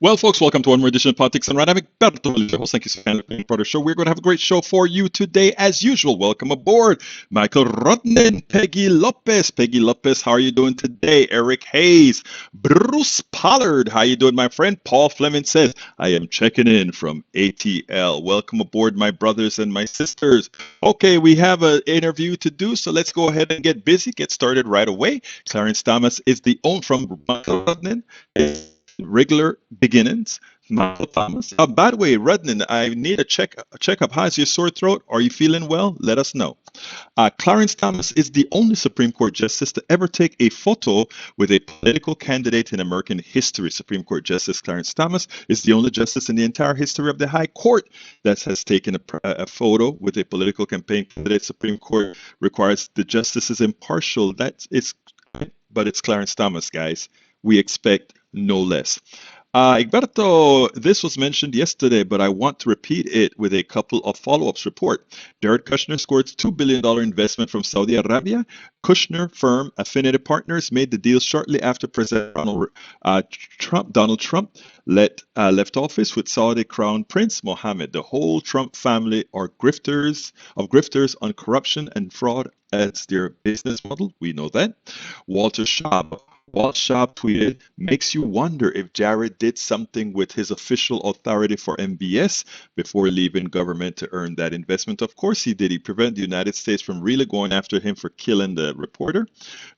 Well, folks, welcome to one more edition of Politics and Rant. I'm Egberto Valdez, your host. Thank you so much for being part of the show. We're going to have a great show for you today, as usual. Welcome aboard, Michael Rodnan, Peggy Lopez. Peggy Lopez, how are you doing today? Eric Hayes, Bruce Pollard, how you doing, my friend? Paul Fleming says, I am checking in from ATL. Welcome aboard, my brothers and my sisters. Okay, we have an interview to do, so let's go ahead and get busy, get started right away. Clarence Thomas is the owner from Michael Rodnan. Regular beginnings. Michael Thomas. By the way, Rudnan, I need a checkup. How's your sore throat? Are you feeling well? Let us know. Clarence Thomas is the only Supreme Court justice to ever take a photo with a political candidate in American history. Supreme Court Justice Clarence Thomas is the only justice in the entire history of the High Court that has taken a photo with a political campaign candidate. Supreme Court requires the justice is impartial. But it's Clarence Thomas, guys. We expect no less. Egberto, this was mentioned yesterday, but I want to repeat it with a couple of follow-ups report. Jared Kushner scored $2 billion investment from Saudi Arabia. Kushner firm Affinity Partners made the deal shortly after President Donald Trump left office with Saudi Crown Prince Mohammed. The whole Trump family are grifters on corruption and fraud as their business model. We know that. Walt Schaub tweeted, makes you wonder if Jared did something with his official authority for MBS before leaving government to earn that investment. Of course he did. He prevented the United States from really going after him for killing the reporter.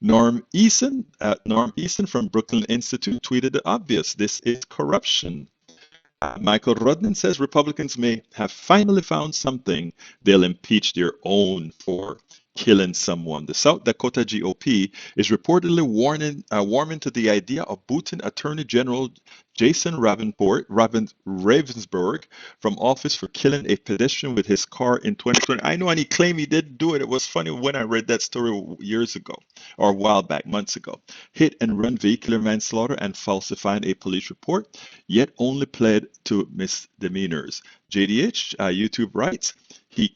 Norm Eason from Brooklyn Institute tweeted the obvious. This is corruption. Michael Rodnan says Republicans may have finally found something they'll impeach their own for killing someone. The South Dakota GOP is reportedly warming to the idea of booting Attorney General Jason Ravensburg from office for killing a pedestrian with his car in 2020. I know, and he claimed he didn't do it. It was funny when I read that story years ago, or a while back, months ago. Hit and run vehicular manslaughter and falsifying a police report, yet only pled to misdemeanors. JDH, YouTube writes, he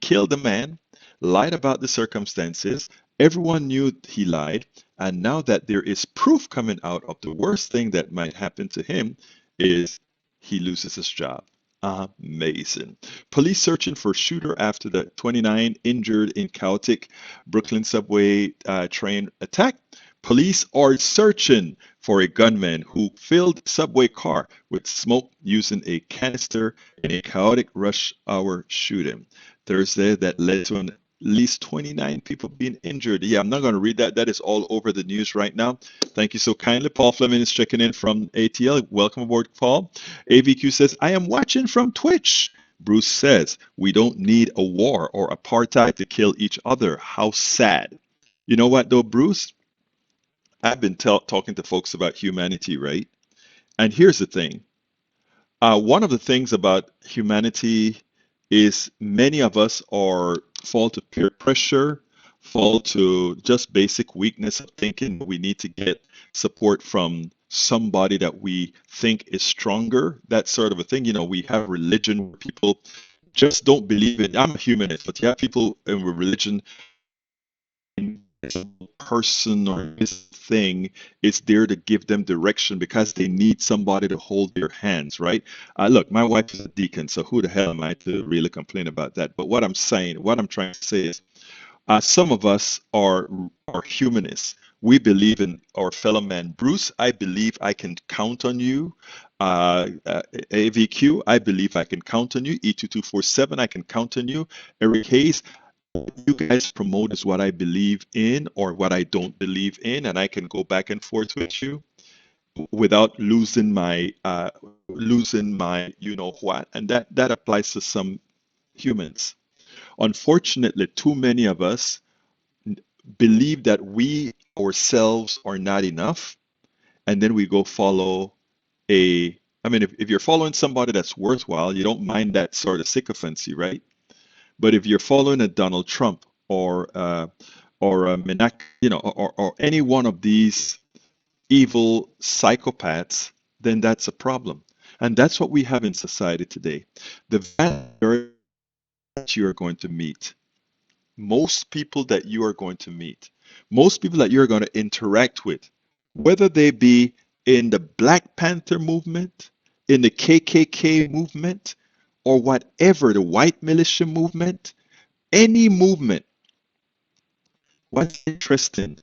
killed a man, lied about the circumstances. Everyone knew he lied. And now that there is proof coming out of the worst thing that might happen to him is he loses his job. Amazing. Police searching for shooter after the 29 injured in chaotic Brooklyn subway train attack. Police are searching for a gunman who filled subway car with smoke using a canister in a chaotic rush hour shooting Thursday that led to at least 29 people being injured. Yeah, I'm not going to read that. That is all over the news right now. Thank you so kindly. Paul Fleming is checking in from ATL. Welcome aboard, Paul. AVQ says, I am watching from Twitch. Bruce says, we don't need a war or apartheid to kill each other. How sad. You know what, though, Bruce? I've been talking to folks about humanity, right? And here's the thing. One of the things about humanity is many of us fall to peer pressure, fall to just basic weakness of thinking we need to get support from somebody that we think is stronger, that sort of a thing. You know, we have religion where people just don't believe it. I'm a humanist, but you have people in religion, person or this thing is there to give them direction because they need somebody to hold their hands, right? Look, my wife is a deacon, so who the hell am I to really complain about that? But what I'm trying to say is, some of us are humanists. We believe in our fellow man. Bruce, I believe I can count on you. AVQ, I believe I can count on you. E2247, I can count on you. Eric Hayes, you guys promote is what I believe in or what I don't believe in, and I can go back and forth with you without losing my you know what, and that applies to some humans. Unfortunately, too many of us believe that we ourselves are not enough, and then we go follow if you're following somebody that's worthwhile, you don't mind that sort of sycophancy, right? But if you're following a Donald Trump or a or any one of these evil psychopaths, then that's a problem. And that's what we have in society today. The vast majority that you are going to meet, most people that you are going to meet, most people that you're going to interact with, whether they be in the Black Panther movement, in the KKK movement, or whatever, the white militia movement, any movement, what's interesting,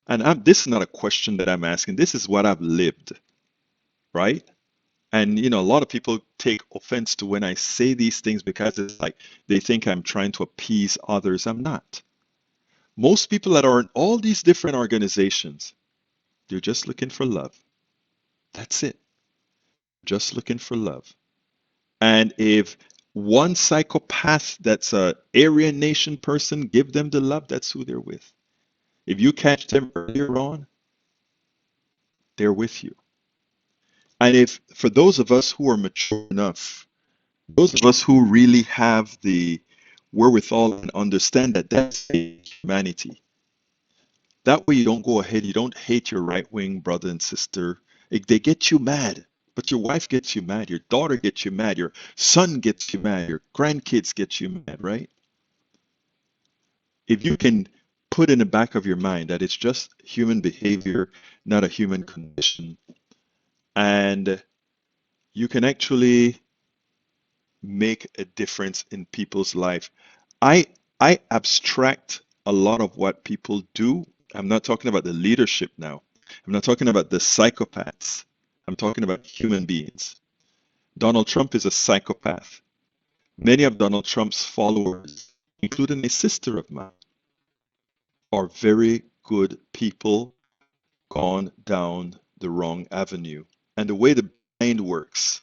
and this is not a question that I'm asking, this is what I've lived, right? And a lot of people take offense to when I say these things because it's like they think I'm trying to appease others. I'm not. Most people that are in all these different organizations, they're just looking for love. That's it. Just looking for love. And if one psychopath that's a Aryan Nation person give them the love, that's who they're with. If you catch them earlier on, they're with you. And if for those of us who are mature enough, those of us who really have the wherewithal and understand that that's humanity, that way you don't go ahead, you don't hate your right wing brother and sister. They get you mad, but your wife gets you mad, your daughter gets you mad, your son gets you mad, your grandkids get you mad, right? If you can put in the back of your mind that it's just human behavior, not a human condition, and you can actually make a difference in people's life. I I abstract a lot of what people do. I'm not talking about the leadership now. I'm not talking about the psychopaths. I'm talking about human beings. Donald Trump is a psychopath. Many of Donald Trump's followers, including a sister of mine, are very good people gone down the wrong avenue. And the way the mind works,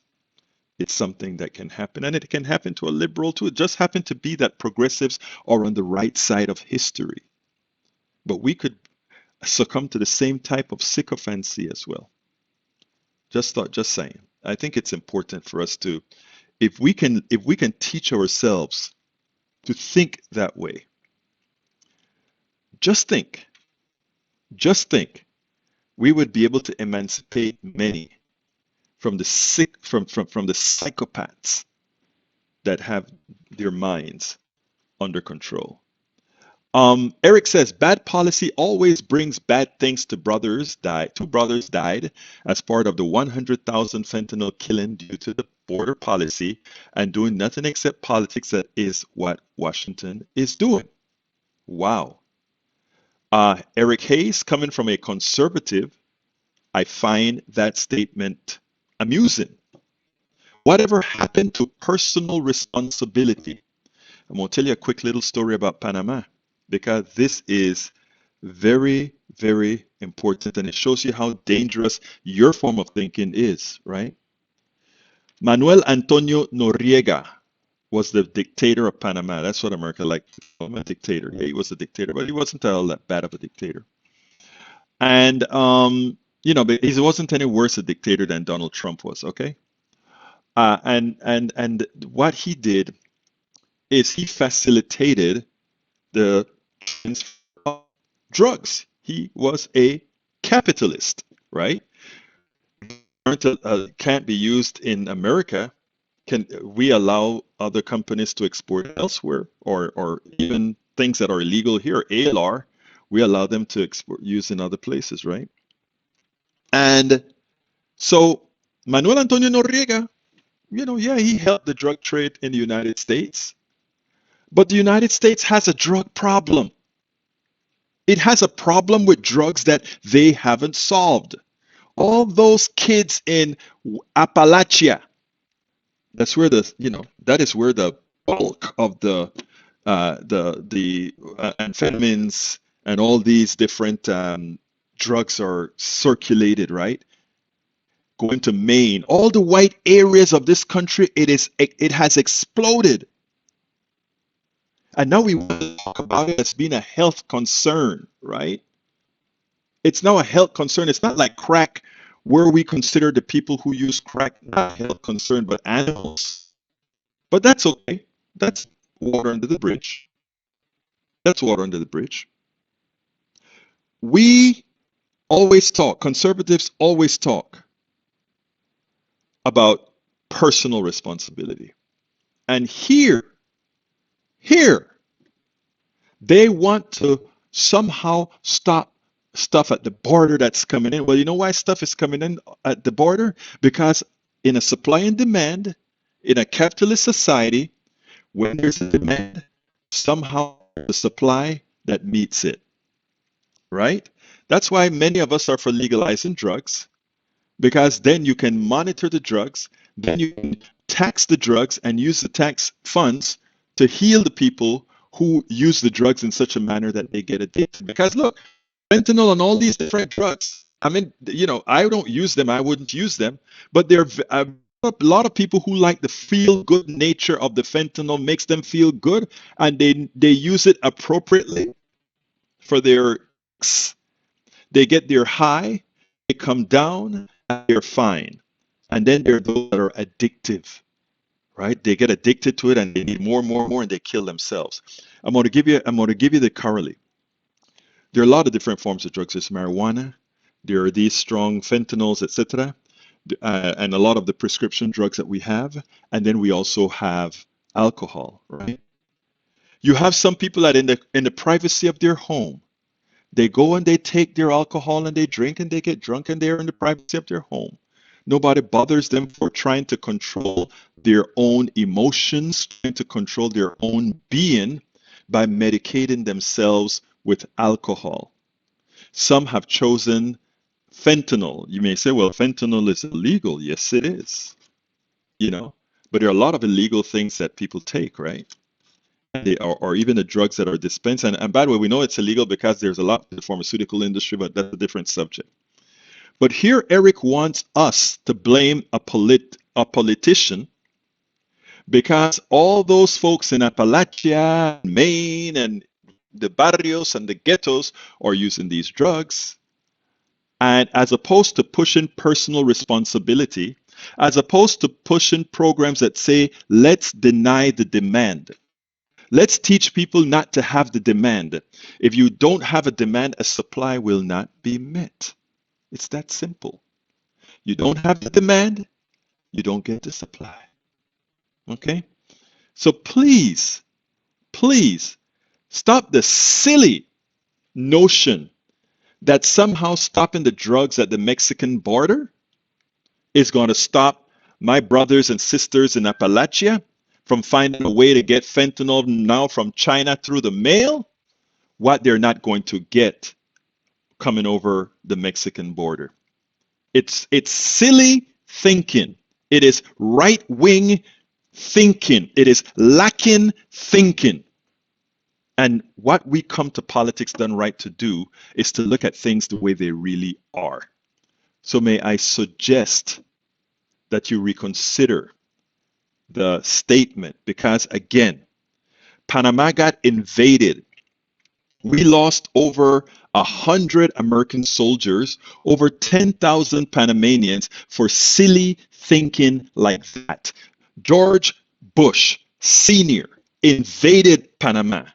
it's something that can happen. And it can happen to a liberal too. It just happened to be that progressives are on the right side of history. But we could succumb to the same type of sycophancy as well. Just saying. I think it's important for us to, if we can teach ourselves to think that way, just think, just think, we would be able to emancipate many from the from the psychopaths that have their minds under control. Eric says bad policy always brings bad things to brothers died. Two brothers died as part of the 100,000 fentanyl killing due to the border policy and doing nothing except politics. That is what Washington is doing. Wow. Eric Hayes, coming from a conservative, I find that statement amusing. Whatever happened to personal responsibility? I'm going to tell you a quick little story about Panama because this is very, very important and it shows you how dangerous your form of thinking is, right? Manuel Antonio Noriega was the dictator of Panama. That's what America liked to call him, a dictator. Yeah, he was a dictator, but he wasn't all that bad of a dictator. And, but he wasn't any worse a dictator than Donald Trump was, okay? And what he did is he facilitated the transfer of drugs. He was a capitalist, right? Can't be used in America. Can we allow other companies to export elsewhere, or even things that are illegal here, ALR, we allow them to export use in other places, right? And so Manuel Antonio Noriega, yeah, he helped the drug trade in the United States, but the United States has a drug problem. It has a problem with drugs that they haven't solved. All those kids in Appalachia, that is where the bulk of the amphetamines and all these different drugs are circulated, right? Going to Maine, all the white areas of this country, it has exploded. And now we want to talk about it as being a health concern, right? It's now a health concern. It's not like crack, where we consider the people who use crack not a health concern, but animals. But that's okay. That's water under the bridge. That's water under the bridge. We always talk, conservatives always talk about personal responsibility. And here, they want to somehow stop stuff at the border that's coming in. Well, you know why stuff is coming in at the border? Because in a supply and demand, in a capitalist society, when there's a demand, somehow the supply that meets it, right? That's why many of us are for legalizing drugs, because then you can monitor the drugs, then you can tax the drugs and use the tax funds to heal the people who use the drugs in such a manner that they get addicted. Because look, fentanyl and all these different drugs, I mean, I don't use them, I wouldn't use them, but there are a lot of people who like the feel good nature of the fentanyl, makes them feel good, and they use it appropriately for their, they get their high, they come down, and they're fine. And then there are those that are addictive, right? They get addicted to it and they need more and more and more, and they kill themselves. I'm going to give you the correlate. There are a lot of different forms of drugs. There's marijuana, there are these strong fentanyls, etc., and a lot of the prescription drugs that we have. And then we also have alcohol, right? You have some people that in the privacy of their home, they go and they take their alcohol and they drink and they get drunk and they're in the privacy of their home. Nobody bothers them for trying to control their own emotions, trying to control their own being by medicating themselves with alcohol. Some have chosen fentanyl. You may say, well, fentanyl is illegal. Yes, it is, you know, but there are a lot of illegal things that people take, right? Or even the drugs that are dispensed. And by the way, we know it's illegal because there's a lot in the pharmaceutical industry, but that's a different subject. But here, Eric wants us to blame a politician because all those folks in Appalachia, Maine, and the barrios and the ghettos are using these drugs. And as opposed to pushing personal responsibility, as opposed to pushing programs that say, let's deny the demand. Let's teach people not to have the demand. If you don't have a demand, a supply will not be met. It's that simple. You don't have the demand, you don't get the supply. Okay? So please, please stop the silly notion that somehow stopping the drugs at the Mexican border is going to stop my brothers and sisters in Appalachia from finding a way to get fentanyl now from China through the mail. What they're not going to get coming over the Mexican border. It's silly thinking. It is right-wing thinking. It is lacking thinking. And what we come to politics done right to do is to look at things the way they really are. So may I suggest that you reconsider the statement, because again, Panama got invaded. We lost over 100 American soldiers, over 10,000 Panamanians for silly thinking like that. George Bush Sr. invaded Panama.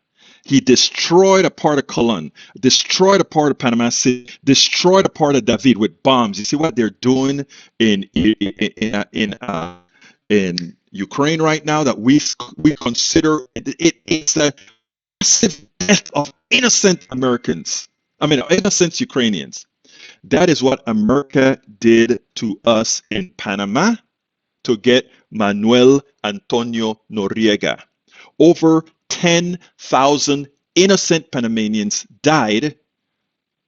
He destroyed a part of Colón, destroyed a part of Panama City, destroyed a part of David with bombs. You see what they're doing in Ukraine right now, that we consider it's a massive death of innocent Americans. I mean, innocent Ukrainians. That is what America did to us in Panama to get Manuel Antonio Noriega. Over 10,000 innocent Panamanians died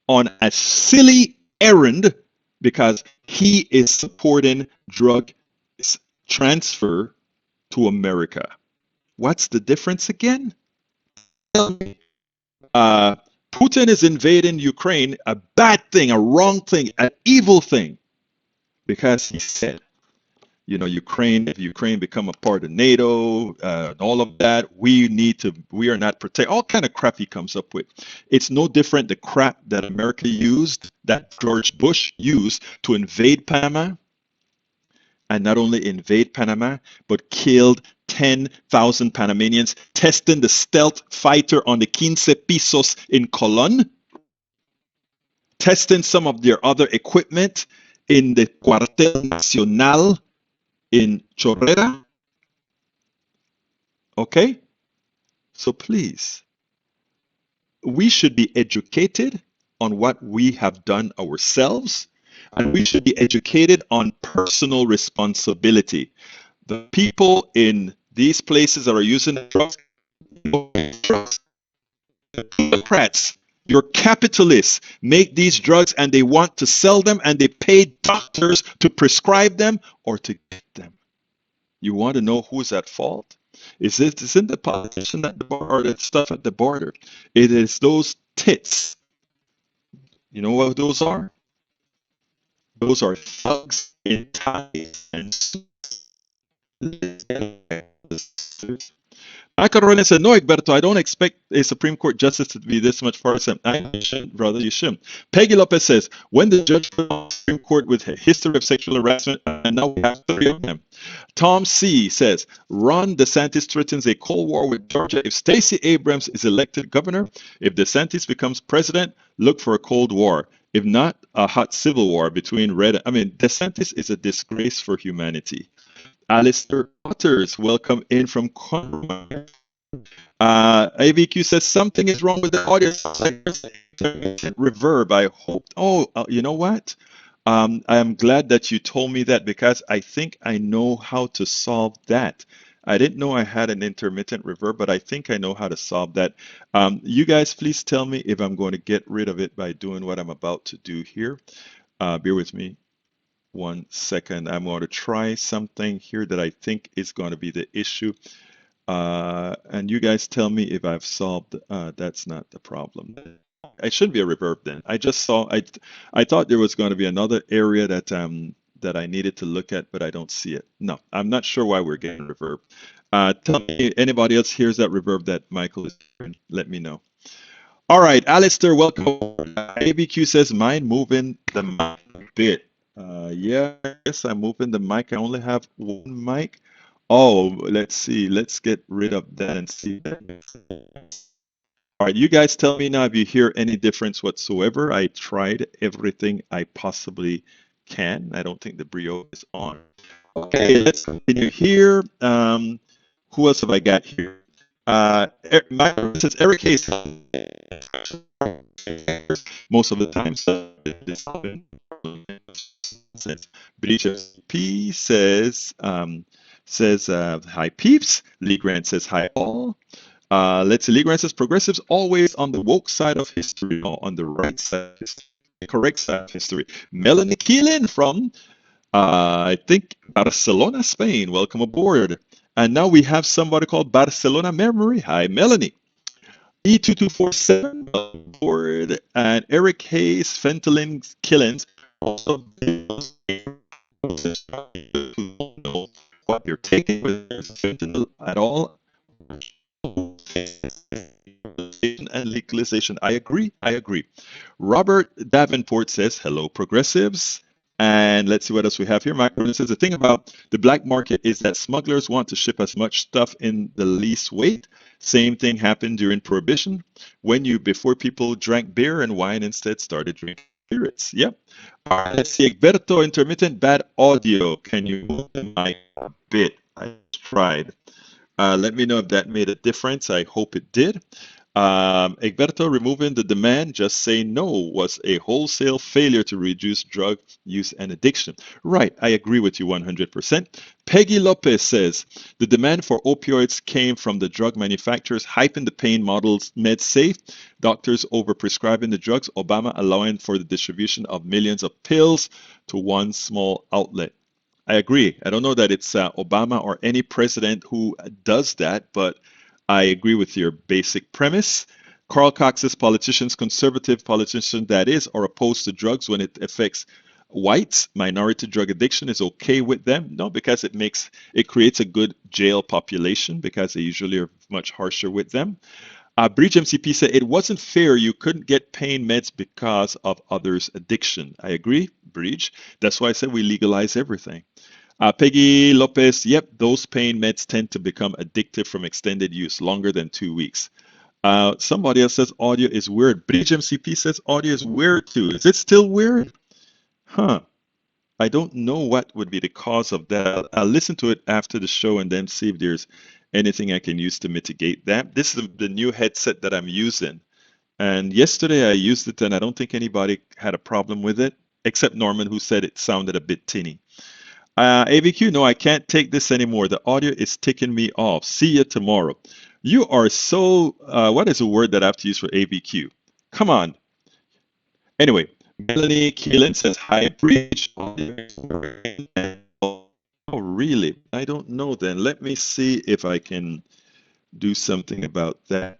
on a silly errand because he is supporting drug transfer to America. What's the difference again? Putin is invading Ukraine, a bad thing, a wrong thing, an evil thing, because he said, if Ukraine become a part of NATO, all of that, we are not protect. All kind of crap he comes up with. It's no different the crap that America used, that George Bush used to invade Panama, and not only invade Panama, but killed 10,000 Panamanians, testing the stealth fighter on the Quince Pisos in Colón, testing some of their other equipment in the Cuartel Nacional in Chorrera. Okay? So please, we should be educated. on what we have done ourselves, and we should be educated on personal responsibility. The people in these places that are using drugs, Democrats, your capitalists make these drugs and they want to sell them and they pay doctors to prescribe them or to get them. You want to know who's at fault? Isn't the politician at the border or the stuff at the border? It is those tits. You know what those are? Those are thugs in ties and Macaroni said, no, Egberto, I don't expect a Supreme Court justice to be this much partisan. You shouldn't, brother, you shouldn't. Peggy Lopez says, when the judge put on the Supreme Court with a history of sexual harassment, and now we have 3 of them. Tom C. says, Ron DeSantis threatens a Cold War with Georgia if Stacey Abrams is elected governor. If DeSantis becomes president, look for a Cold War. If not, a hot civil war between DeSantis is a disgrace for humanity. Alistair Otters, welcome in from Conroe. AVQ says something is wrong with the audio. Reverb, I hope. Oh, you know what? I am glad that you told me that because I think I know how to solve that. I didn't know I had an intermittent reverb, but I think I know how to solve that. You guys, please tell me if I'm going to get rid of it by doing what I'm about to do here. Bear with me 1 second. I'm going to try something here that I think is going to be the issue. And you guys tell me if I've solved, that's not the problem. It shouldn't be a reverb then. I thought there was going to be another area that I needed to look at, but I don't see it. No, I'm not sure why we're getting reverb. Tell me, anybody else hears that reverb that Michael is hearing? Let me know. All right, Alistair, welcome. ABQ says, mine moving the mic a bit. Yes, I'm moving the mic. I only have one mic. Oh, let's see. Let's get rid of that and see. All right, you guys tell me now if you hear any difference whatsoever. I tried everything I possibly can. I don't think the Brio is on. Okay, let's continue here. Who else have I got here? Since Eric Hayes most of the time, so this P says hi peeps. Lee Grant says hi all. Let's see. Lee Grant says progressives always on the woke side of history, or on the right side of history, the correct side of history. Melanie Keelan from I think Barcelona, Spain. Welcome aboard. And now we have somebody called Barcelona Memory. Hi, Melanie. E2247 aboard. And Eric Hayes, Fentanyl Killings. Also, know what you're taking with fentanyl at all. And legalization. I agree. Robert Davenport says, hello, progressives. And let's see what else we have here. Michael says, the thing about the black market is that smugglers want to ship as much stuff in the least weight. Same thing happened during Prohibition, before people drank beer and wine instead started drinking spirits. Yep. All right, let's see. Egberto, intermittent bad audio. Can you move the mic a bit? I tried. Let me know if that made a difference. I hope it did. Egberto, removing the demand, just say no, was a wholesale failure to reduce drug use and addiction. Right, I agree with you 100%. Peggy Lopez says, the demand for opioids came from the drug manufacturers hyping the pain models med safe, doctors overprescribing the drugs, Obama allowing for the distribution of millions of pills to one small outlet. I agree. I don't know that it's Obama or any president who does that, but I agree with your basic premise. Carl Cox says conservative politicians, that is, are opposed to drugs when it affects whites. Minority drug addiction is okay with them. No, because it creates a good jail population because they usually are much harsher with them. Breach MCP said it wasn't fair. You couldn't get pain meds because of others' addiction. I agree, Breach. That's why I said we legalize everything. Peggy Lopez, yep, those pain meds tend to become addictive from extended use, longer than 2 weeks. Somebody else says audio is weird. Breach MCP says audio is weird too. Is it still weird? Huh. I don't know what would be the cause of that. I'll listen to it after the show and then see if there's anything I can use to mitigate that. This is the new headset that I'm using. And yesterday I used it, and I don't think anybody had a problem with it, except Norman, who said it sounded a bit tinny. AVQ, no, I can't take this anymore. The audio is ticking me off. See you tomorrow. You are so, what is the word that I have to use for AVQ? Come on. Anyway, Melanie Keelan says, hi, bridge. Oh, really? I don't know then. Let me see if I can do something about that.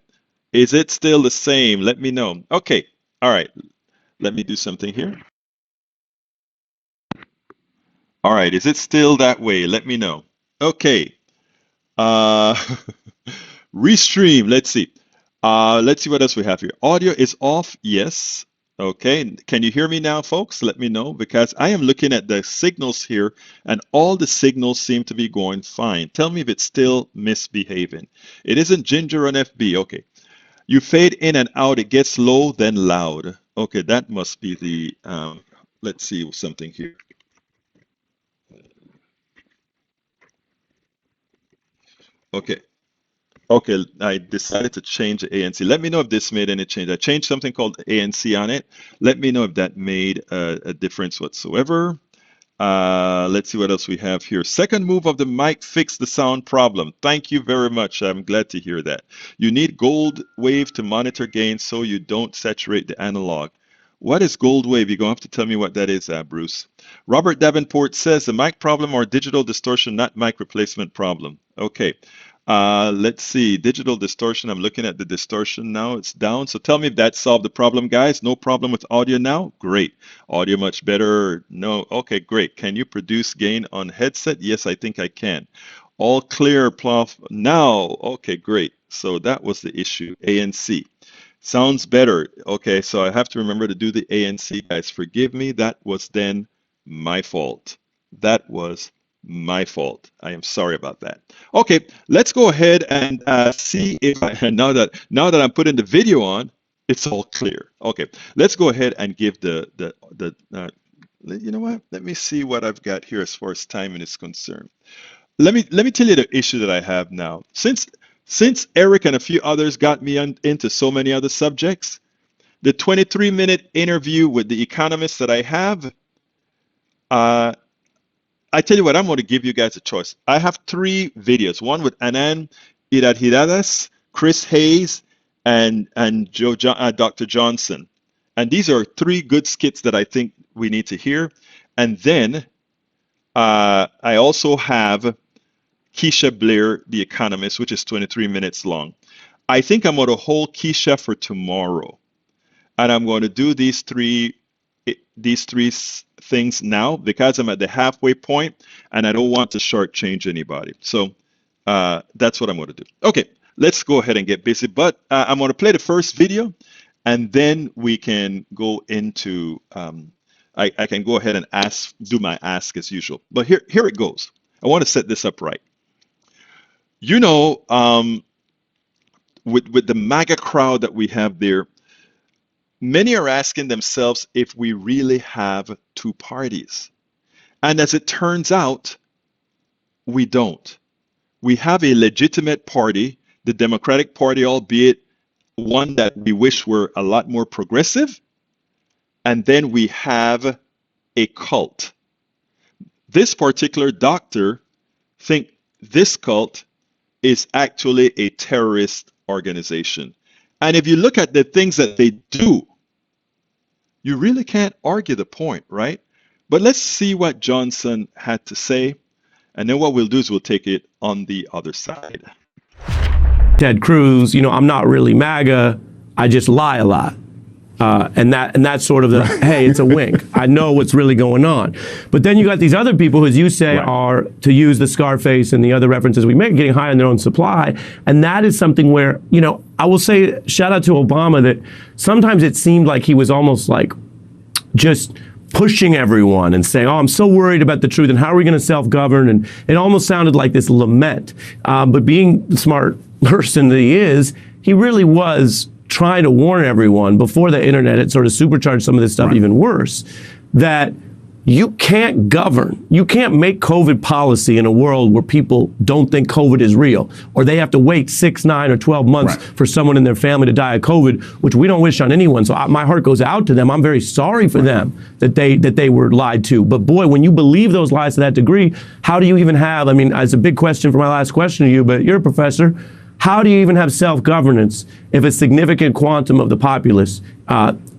Is it still the same? Let me know. Okay. All right. Let me do something here. All right. Is it still that way? Let me know. Okay. Uh, Restream. Let's see. Let's see what else we have here. Audio is off. Yes. Okay. Can you hear me now, folks? Let me know because I am looking at the signals here and all the signals seem to be going fine. Tell me if it's still misbehaving. It isn't Ginger on FB. Okay. You fade in and out. It gets low, then loud. Okay. That must be the, let's see something here. Okay. Okay, I decided to change the ANC. Let me know if this made any change. I changed something called ANC on it. Let me know if that made a difference whatsoever. Let's see what else we have here. Second move of the mic fixed the sound problem. Thank you very much. I'm glad to hear that. You need gold wave to monitor gain so you don't saturate the analog. What is gold wave? You're going to have to tell me what that is, Bruce. Robert Davenport says the mic problem or digital distortion, not mic replacement problem. Okay. Let's see, digital distortion. I'm looking at the distortion now. It's down. So tell me if that solved the problem, guys. No problem with audio now? Great. Audio much better? No. Okay, great. Can you produce gain on headset? Yes, I think I can. All clear, Plough. Now. Okay, great. So that was the issue. ANC. Sounds better. Okay, so I have to remember to do the ANC, guys. Forgive me. That was then my fault. That was my fault. I am sorry about that. Okay, let's go ahead and see if I, now that I'm putting the video on, it's all clear. Okay, let's go ahead and give the you know what? Let me see what I've got here as far as timing is concerned. Let me tell you the issue that I have now. Since Eric and a few others got me into so many other subjects, the 23-minute interview with the Economist that I have, I tell you what, I'm going to give you guys a choice. I have 3 videos, one with Anand Iradhiradas, Chris Hayes, and Dr. Johnson. And these are 3 good skits that I think we need to hear. And then I also have Keisha Blair, The Economist, which is 23 minutes long. I think I'm going to hold Keisha for tomorrow. And I'm going to do these three things now because I'm at the halfway point and I don't want to shortchange anybody. So that's what I'm going to do. Okay, let's go ahead and get busy. But I'm going to play the first video and then we can go into, I can go ahead and do my ask as usual. But here it goes. I want to set this up right. You know, with the MAGA crowd that we have there, many are asking themselves if we really have 2 parties. And as it turns out, we don't. We have a legitimate party, the Democratic Party, albeit one that we wish were a lot more progressive. And then we have a cult. This particular doctor thinks this cult is actually a terrorist organization. And if you look at the things that they do, you really can't argue the point, right? But let's see what Johnson had to say. And then what we'll do is we'll take it on the other side. Ted Cruz, you know, I'm not really MAGA. I just lie a lot. And that's sort of the, hey, it's a wink. I know what's really going on. But then you got these other people who, as you say, are, to use the Scarface and the other references we make, getting high on their own supply. And that is something where, you know, I will say, shout out to Obama, that sometimes it seemed like he was almost like just pushing everyone and saying, oh, I'm so worried about the truth and how are we going to self-govern? And it almost sounded like this lament. But being the smart person that he is, he really was trying to warn everyone before the internet had sort of supercharged some of this stuff even worse, that You can't govern. You can't make COVID policy in a world where people don't think COVID is real, or they have to wait 6, 9, or 12 months for someone in their family to die of COVID, which we don't wish on anyone. So my heart goes out to them. I'm very sorry for them that they were lied to. But boy, when you believe those lies to that degree, how do you even have, I mean, it's a big question for my last question to you, but you're a professor. How do you even have self-governance if a significant quantum of the populace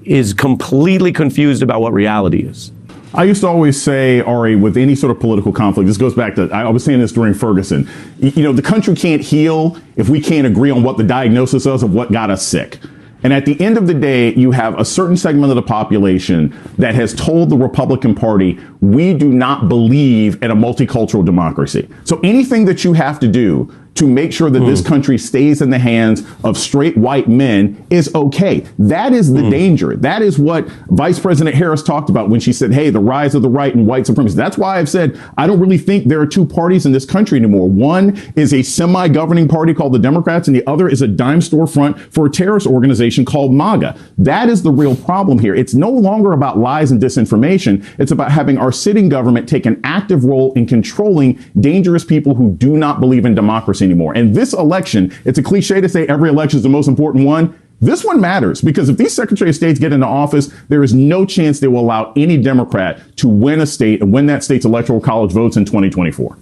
is completely confused about what reality is? I used to always say, Ari, with any sort of political conflict, this goes back to, I was saying this during Ferguson, you know, the country can't heal if we can't agree on what the diagnosis is of what got us sick. And at the end of the day, you have a certain segment of the population that has told the Republican Party, we do not believe in a multicultural democracy. So anything that you have to do to make sure that this country stays in the hands of straight white men is okay. That is the danger. That is what Vice President Harris talked about when she said, hey, the rise of the right and white supremacy. That's why I've said I don't really think there are two parties in this country anymore. One is a semi-governing party called the Democrats, and the other is a dime store front for a terrorist organization called MAGA. That is the real problem here. It's no longer about lies and disinformation. It's about having our sitting government take an active role in controlling dangerous people who do not believe in democracy anymore. And this election, it's a cliche to say every election is the most important one. This one matters because if these Secretary of States get into office, there is no chance they will allow any Democrat to win a state and win that state's electoral college votes in 2024.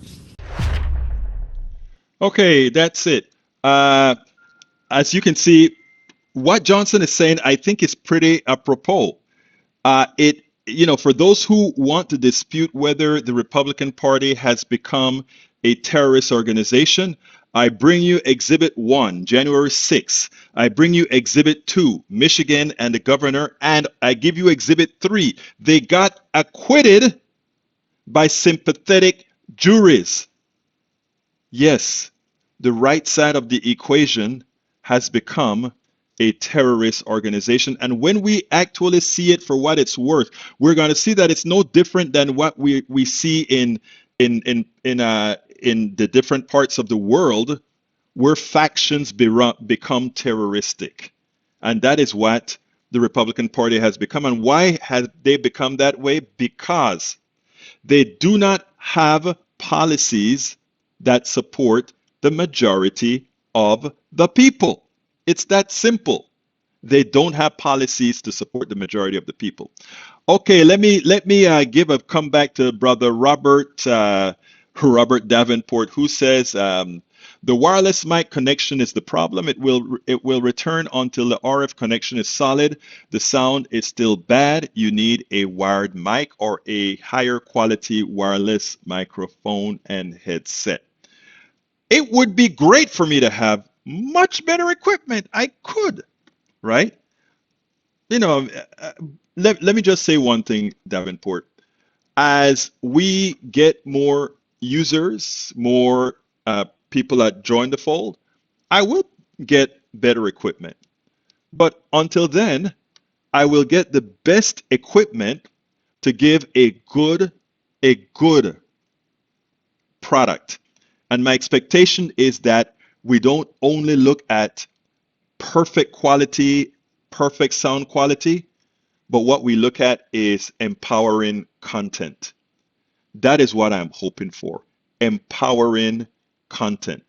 Okay, that's it. As you can see, what Johnson is saying, I think is pretty apropos. For those who want to dispute whether the Republican Party has become a terrorist organization, I bring you Exhibit 1, January 6th. I bring you Exhibit 2, Michigan and the governor, and I give you Exhibit 3. They got acquitted by sympathetic juries. Yes, the right side of the equation has become a terrorist organization. And when we actually see it for what it's worth, we're going to see that it's no different than what we see in the different parts of the world where factions become terroristic. And that is what the Republican Party has become. And why have they become that way? Because they do not have policies that support the majority of the people. It's that simple. They don't have policies to support the majority of the people. Okay, let me come back to brother Robert Davenport, who says the wireless mic connection is the problem. It will return until the RF connection is solid. The sound is still bad. You need a wired mic or a higher quality wireless microphone and headset. It would be great for me to have much better equipment. I could, right? Let me just say one thing, Davenport. As we get more users, more people that join the fold, I will get better equipment. But until then, I will get the best equipment to give a good product. And my expectation is that we don't only look at perfect quality, perfect sound quality, but what we look at is empowering content. That is what I'm hoping for. Empowering content.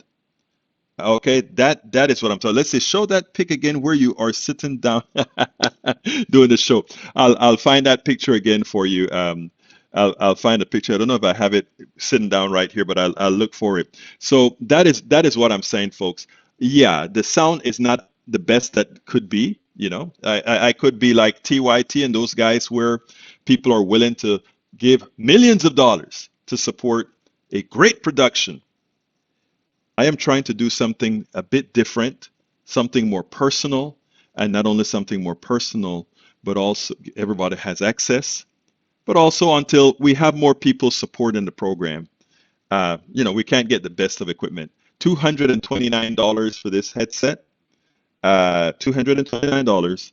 Okay, that is what I'm talking. Let's see, show that pic again where you are sitting down doing the show. I'll find that picture again for you. I'll find a picture. I don't know if I have it sitting down right here, but I'll look for it. So that is what I'm saying, folks. Yeah, the sound is not the best that could be. I could be like TYT and those guys where people are willing to give millions of dollars to support a great production. I am trying to do something a bit different, something more personal, and not only something more personal, but also everybody has access. But also until we have more people supporting the program, we can't get the best of equipment. $229 for this headset. $229.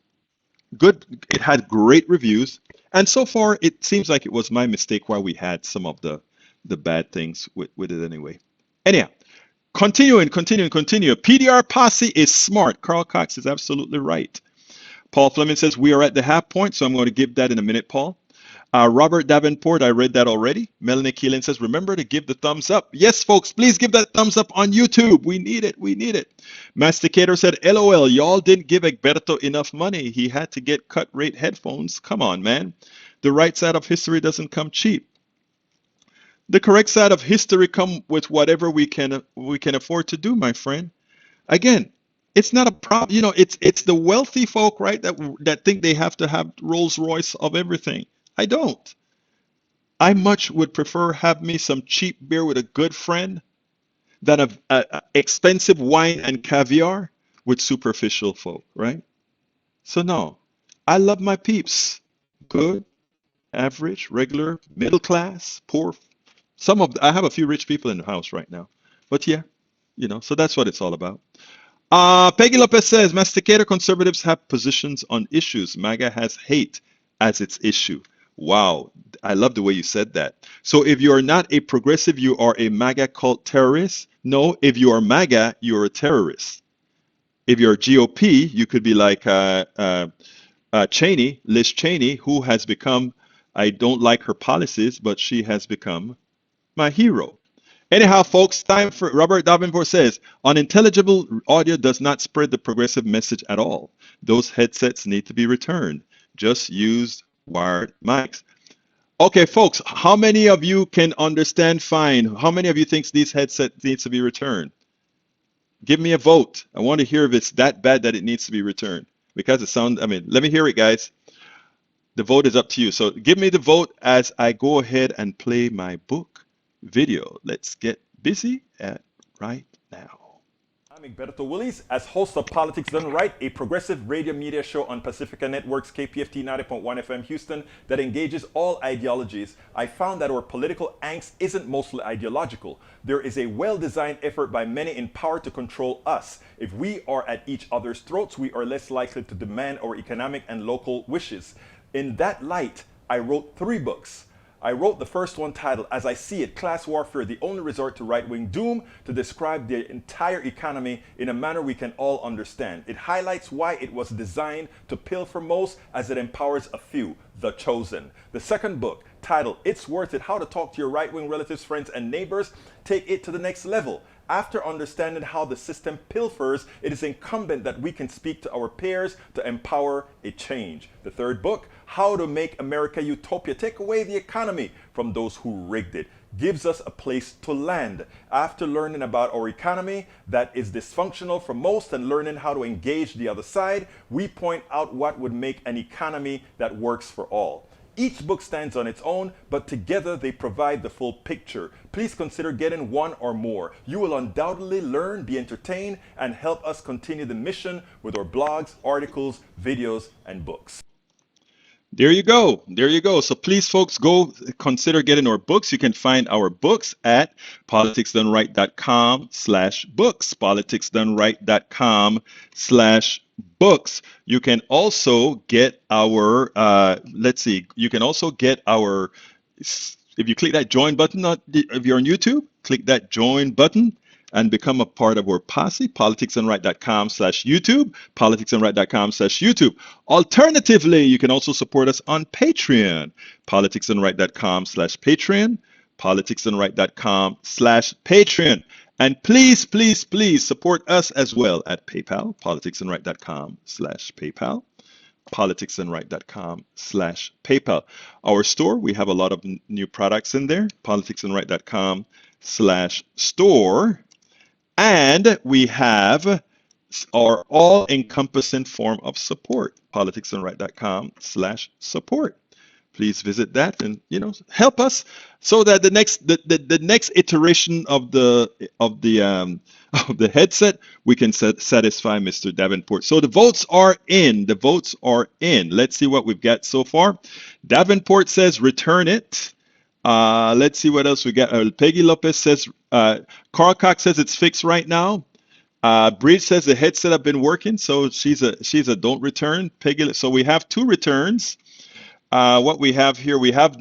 Good. It had great reviews, and so far it seems like it was my mistake why we had some of the bad things with it anyway. Anyhow, continue. PDR posse is smart. Carl Cox is absolutely right. Paul Fleming says we are at the half point, so I'm going to give that in a minute, Paul. Robert Davenport, I read that already. Melanie Keelan says, remember to give the thumbs up. Yes, folks, please give that thumbs up on YouTube. We need it. We need it. Masticator said, LOL, y'all didn't give Egberto enough money. He had to get cut rate headphones. Come on, man. The right side of history doesn't come cheap. The correct side of history come with whatever we can afford to do, my friend. Again, it's not a problem. You know, it's the wealthy folk, right, that think they have to have Rolls Royce of everything. I don't. I much would prefer have me some cheap beer with a good friend than a expensive wine and caviar with superficial folk, right? So no, I love my peeps. Good, average, regular, middle class, poor. I have a few rich people in the house right now, but yeah, so that's what it's all about. Peggy Lopez says, Masticator conservatives have positions on issues. MAGA has hate as its issue. Wow, I love the way you said that. So if you are not a progressive, you are a MAGA cult terrorist? No, if you are MAGA, you're a terrorist. If you're GOP, you could be like Cheney, Liz Cheney, who has become, I don't like her policies, but she has become my hero. Anyhow, folks, time for Robert Davenport says, unintelligible audio does not spread the progressive message at all. Those headsets need to be returned. Just use wired mics. Okay, folks, how many of you can understand fine? How many of you thinks these headsets needs to be returned? Give me a vote. I want to hear if it's that bad that it needs to be returned. Because it sounds, let me hear it, guys. The vote is up to you. So give me the vote as I go ahead and play my book video. Let's get busy right now. I'm Egberto Willies, as host of Politics Done Right, a progressive radio media show on Pacifica Network's KPFT 90.1 FM Houston that engages all ideologies. I found that our political angst isn't mostly ideological. There is a well-designed effort by many in power to control us. If we are at each other's throats, we are less likely to demand our economic and local wishes. In that light, I wrote 3 books. I wrote the first one titled, As I See It, Class Warfare, the Only Resort to Right-Wing Doom, to describe the entire economy in a manner we can all understand. It highlights why it was designed to pilfer most as it empowers a few, the chosen. The second book, titled, It's Worth It, How to Talk to Your Right-Wing Relatives, Friends, and Neighbors, take it to the next level. After understanding how the system pilfers, it is incumbent that we can speak to our peers to empower a change. The third book, How to Make America Utopia, Take Away the Economy from Those Who Rigged It, gives us a place to land. After learning about our economy that is dysfunctional for most and learning how to engage the other side, we point out what would make an economy that works for all. Each book stands on its own, but together they provide the full picture. Please consider getting one or more. You will undoubtedly learn, be entertained, and help us continue the mission with our blogs, articles, videos, and books. There you go. There you go. So please, folks, go consider getting our books. You can find our books at politicsdoneright.com/books. Politicsdoneright.com/books. You can also get our, you can also get our, if you click that join button, if you're on YouTube, click that join button and become a part of our posse, politicsdoneright.com/YouTube, politicsdoneright.com/YouTube. Alternatively, you can also support us on Patreon, politicsdoneright.com/Patreon, politicsdoneright.com/Patreon. And please, please, please support us as well at PayPal, politicsdoneright.com/PayPal, politicsdoneright.com/PayPal. Our store, we have a lot of new products in there, politicsdoneright.com/store. And we have our all-encompassing form of support, politicsdoneright.com/support. Please visit that and help us so that the next iteration of the headset we can satisfy Mr. Davenport. So the votes are in. The votes are in. Let's see what we've got so far. Davenport says return it. Let's see what else we got. Peggy Lopez says, Carl Cox says it's fixed right now. Breed says the headset have been working, so she's a don't return. Peggy, so we have 2 returns. What we have here, we have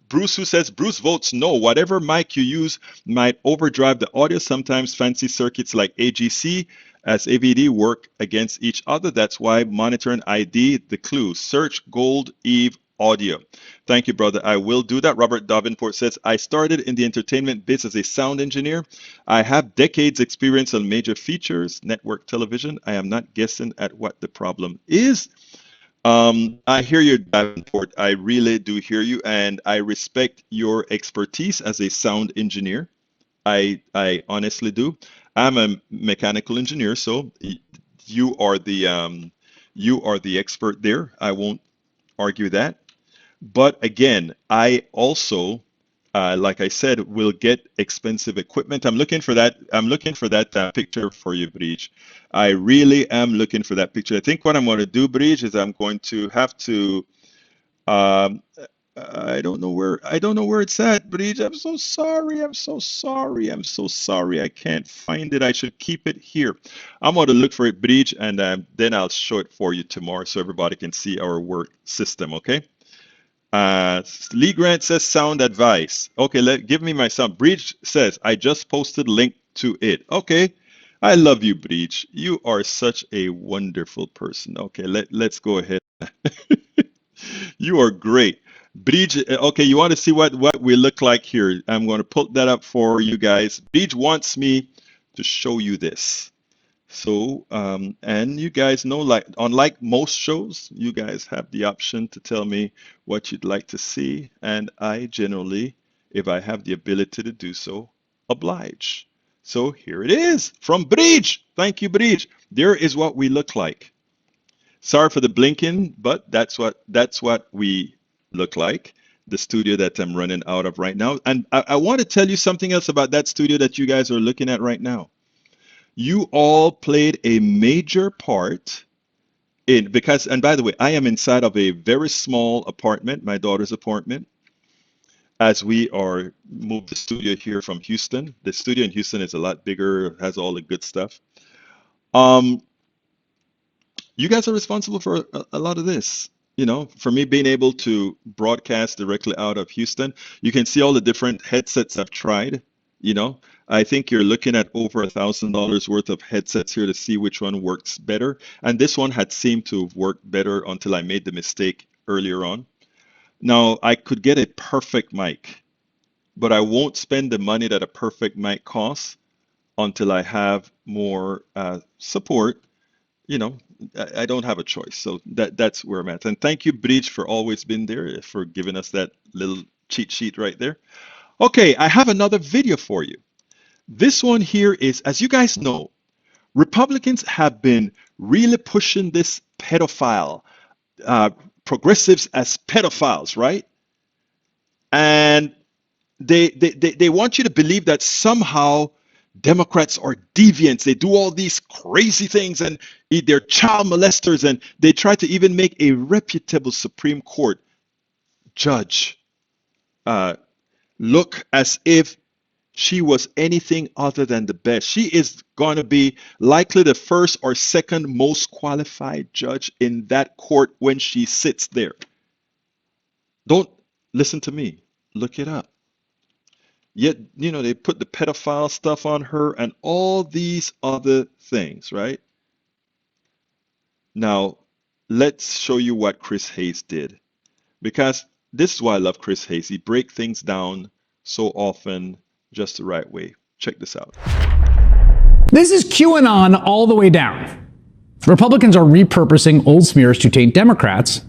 Bruce who says, Bruce votes no. Whatever mic you use might overdrive the audio. Sometimes fancy circuits like AGC as AVD work against each other. That's why monitor and ID the clue. Search Gold Eve audio. Thank you, brother. I will do that. Robert Davenport says, I started in the entertainment biz as a sound engineer. I have decades experience on major features, network television. I am not guessing at what the problem is. I hear you, Davenport. I really do hear you, and I respect your expertise as a sound engineer. I honestly do. I'm a mechanical engineer, so you are the expert there. I won't argue that. But again, I also, like I said, will get expensive equipment. I'm looking for that. I'm looking for that picture for you, Breach. I really am looking for that picture. I think what I'm going to do, Breach, is I'm going to have to. Um, I don't know where it's at, Breach. I'm so sorry. I'm so sorry. I'm so sorry. I can't find it. I should keep it here. I'm going to look for it, Breach, and then I'll show it for you tomorrow so everybody can see our work system. Okay. Lee Grant says sound advice. Okay, give me my sound. Breach says, I just posted link to it. Okay, I love you, Breach. You are such a wonderful person. Okay, let's go ahead. You are great. Breach, okay, you want to see what we look like here? I'm going to put that up for you guys. Breach wants me to show you this. So, and you guys know, like, unlike most shows, you guys have the option to tell me what you'd like to see. And I generally, if I have the ability to do so, oblige. So here it is from Breach. Thank you, Breach. There is what we look like. Sorry for the blinking, but that's what we look like. The studio that I'm running out of right now. And I want to tell you something else about that studio that you guys are looking at right now. You all played a major part in, because, and by the way, I am inside of a very small apartment, my daughter's apartment, as we are moved the studio here from Houston. The studio in Houston is a lot bigger, has all the good stuff. You guys are responsible for a lot of this. You know, for me being able to broadcast directly out of Houston, you can see all the different headsets I've tried. You know, I think you're looking at over $1,000 worth of headsets here to see which one works better. And this one had seemed to have worked better until I made the mistake earlier on. Now, I could get a perfect mic, but I won't spend the money that a perfect mic costs until I have more support. You know, I don't have a choice. So that's where I'm at. And thank you, Breach, for always being there, for giving us that little cheat sheet right there. Okay, I have another video for you. This one here is, as you guys know, Republicans have been really pushing this pedophile, progressives as pedophiles, right? And they want you to believe that somehow Democrats are deviants. They do all these crazy things and they're child molesters, and they try to even make a reputable Supreme Court judge look as if she was anything other than the best. She is going to be likely the first or second most qualified judge in that court when she sits there. Don't listen to me. Look it up. Yet, you know, they put the pedophile stuff on her and all these other things, right? Now, let's show you what Chris Hayes did. Because this is why I love Chris Hayes. He breaks things down so often just the right way. Check this out. This is QAnon all the way down. Republicans are repurposing old smears to taint Democrats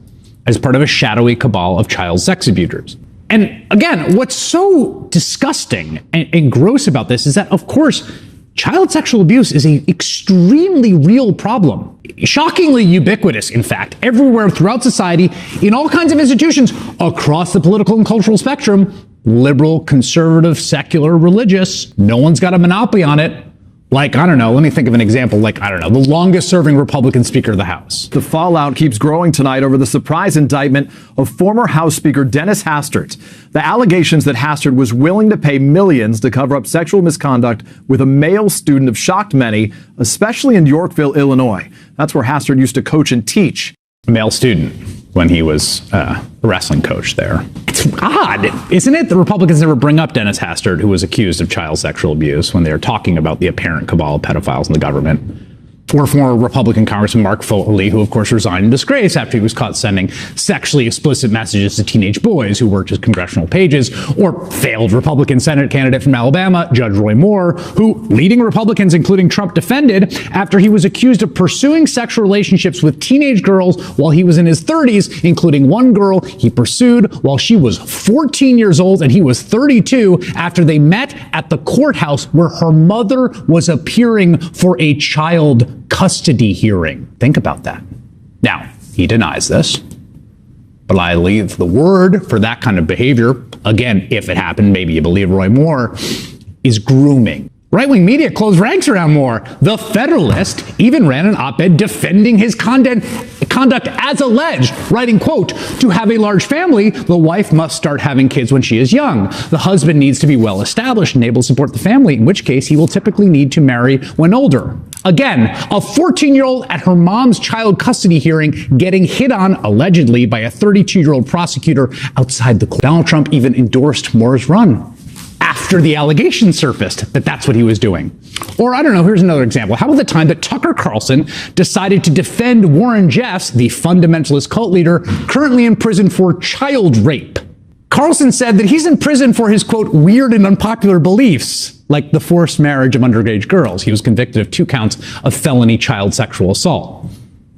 as part of a shadowy cabal of child sex abusers. And again, what's so disgusting and gross about this is that, of course, child sexual abuse is an extremely real problem. Shockingly ubiquitous, in fact, everywhere throughout society, in all kinds of institutions across the political and cultural spectrum, liberal, conservative, secular, religious. No one's got a monopoly on it. Like, I don't know, let me think of an example. Like, I don't know, the longest serving Republican Speaker of the House. The fallout keeps growing tonight over the surprise indictment of former House Speaker Dennis Hastert. The allegations that Hastert was willing to pay millions to cover up sexual misconduct with a male student have shocked many, especially in Yorkville, Illinois. That's where Hastert used to coach and teach. A male student when he was a wrestling coach there. It's odd, isn't it? The Republicans never bring up Dennis Hastert, who was accused of child sexual abuse, when they're talking about the apparent cabal of pedophiles in the government. Or former Republican Congressman Mark Foley, who of course resigned in disgrace after he was caught sending sexually explicit messages to teenage boys who worked his congressional pages. Or failed Republican Senate candidate from Alabama, Judge Roy Moore, who leading Republicans, including Trump, defended after he was accused of pursuing sexual relationships with teenage girls while he was in his 30s, including one girl he pursued while she was 14 years old and he was 32, after they met at the courthouse where her mother was appearing for a child custody hearing. Think about that. Now, he denies this, but I leave the word for that kind of behavior, again, if it happened, maybe you believe Roy Moore, is grooming. Right-wing media closed ranks around Moore. The Federalist even ran an op-ed defending his conduct as alleged, writing, quote, "To have a large family, the wife must start having kids when she is young. The husband needs to be well established and able to support the family, in which case he will typically need to marry when older." Again, a 14-year-old at her mom's child custody hearing getting hit on, allegedly, by a 32-year-old prosecutor outside the court. Donald Trump even endorsed Moore's run after the allegation surfaced that that's what he was doing. Or, I don't know, here's another example. How about the time that Tucker Carlson decided to defend Warren Jeffs, the fundamentalist cult leader, currently in prison for child rape? Carlson said that he's in prison for his, quote, weird and unpopular beliefs, like the forced marriage of underage girls. He was convicted of 2 counts of felony child sexual assault.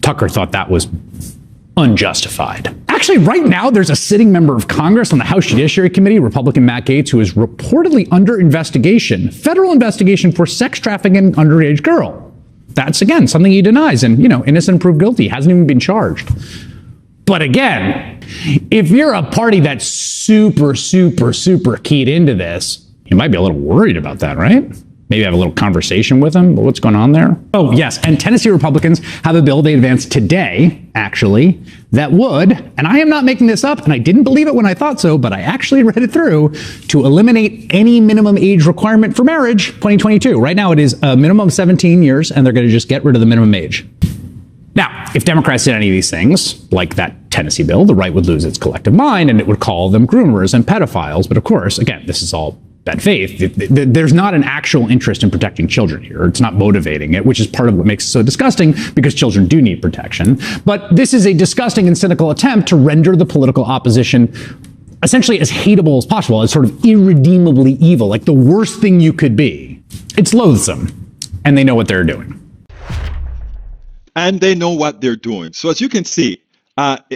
Tucker thought that was unjustified. Actually, right now, there's a sitting member of Congress on the House Judiciary Committee, Republican Matt Gaetz, who is reportedly under investigation, federal investigation for sex trafficking an underage girl. That's, again, something he denies, and, innocent proved guilty, hasn't even been charged. But again, if you're a party that's super keyed into this, you might be a little worried about that, right? Maybe have a little conversation with them. What's going on there? Oh, yes. And Tennessee Republicans have a bill they advanced today, actually, that would, and I am not making this up, and I didn't believe it when I thought so, but I actually read it through, to eliminate any minimum age requirement for marriage 2022. Right now, it is a minimum of 17 years, and they're going to just get rid of the minimum age. Now, if Democrats did any of these things, like that Tennessee bill, the right would lose its collective mind, and it would call them groomers and pedophiles. But of course, again, this is all bad faith. There's not an actual interest in protecting children here. It's not motivating it, which is part of what makes it so disgusting, because children do need protection. But this is a disgusting and cynical attempt to render the political opposition essentially as hateable as possible, as sort of irredeemably evil, like the worst thing you could be. It's loathsome, and they know what they're doing. And they know what they're doing. So as you can see,